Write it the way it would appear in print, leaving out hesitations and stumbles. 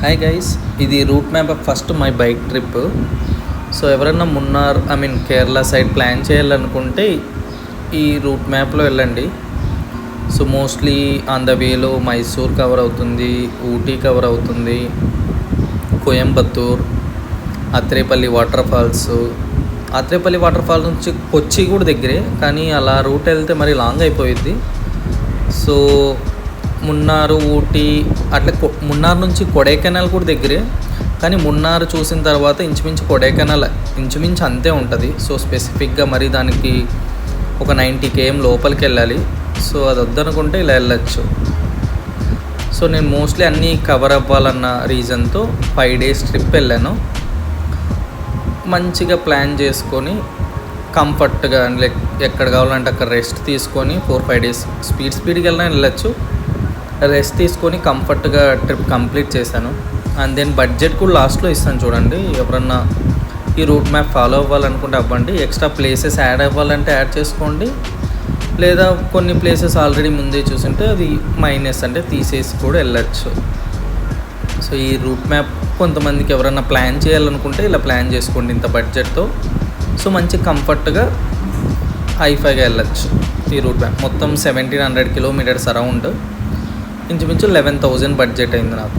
Hi guys, ఇది route map of first my bike trip. So ఎవరైనా Munnar Kerala side plan చేయాలనుకుంటే ఈ రూట్ మ్యాప్లో వెళ్ళండి. సో మోస్ట్లీ ఆన్ ద వేలో మైసూర్ కవర్ అవుతుంది, ఊటీ కవర్ అవుతుంది, Coimbatore, Athirappilly water falls. Athirappilly water falls నుంచి కొచ్చి కూడా దగ్గరే, కానీ అలా రూట్ వెళ్తే మరి లాంగ్ అయిపోయిద్ది. సో మున్నార్, ఊటీ అట్లా మున్నార్ నుంచి కొడైకెనాల్ కూడా దగ్గరే, కానీ మున్నార్ చూసిన తర్వాత ఇంచుమించు కొడైకెనాల్ ఇంచుమించు అంతే ఉంటుంది. సో స్పెసిఫిక్గా మరి దానికి ఒక 90 km లోపలికి వెళ్ళాలి. సో అది వద్దనుకుంటే ఇలా వెళ్ళచ్చు. సో నేను మోస్ట్లీ అన్నీ కవర్ అవ్వాలన్న రీజన్తో 5 days ట్రిప్ వెళ్ళాను. మంచిగా ప్లాన్ చేసుకొని కంఫర్ట్గా ఎక్కడ కావాలంటే అక్కడ రెస్ట్ తీసుకొని 4-5 days స్పీడ్కి వెళ్ళచ్చు. రెస్ట్ తీసుకొని కంఫర్ట్గా ట్రిప్ కంప్లీట్ చేశాను. అండ్ దెన్ బడ్జెట్ కూడా లాస్ట్లో ఇస్తాను చూడండి. ఎవరన్నా ఈ రూట్ మ్యాప్ ఫాలో అవ్వాలనుకుంటే అవ్వండి. ఎక్స్ట్రా ప్లేసెస్ యాడ్ అవ్వాలంటే యాడ్ చేసుకోండి, లేదా కొన్ని ప్లేసెస్ ఆల్రెడీ ముందే చూసుంటే అది మైనస్ అంటే తీసేసి కూడా వెళ్ళచ్చు. సో ఈ రూట్ మ్యాప్ కొంతమందికి ఎవరన్నా ప్లాన్ చేయాలనుకుంటే ఇలా ప్లాన్ చేసుకోండి ఇంత బడ్జెట్తో. సో మంచి కంఫర్ట్గా హైఫైగా వెళ్ళచ్చు. ఈ రూట్ మ్యాప్ మొత్తం 1700 kilometers అరౌండ్, ఇంచుమించు 11,000 బడ్జెట్ అయింది నాకు.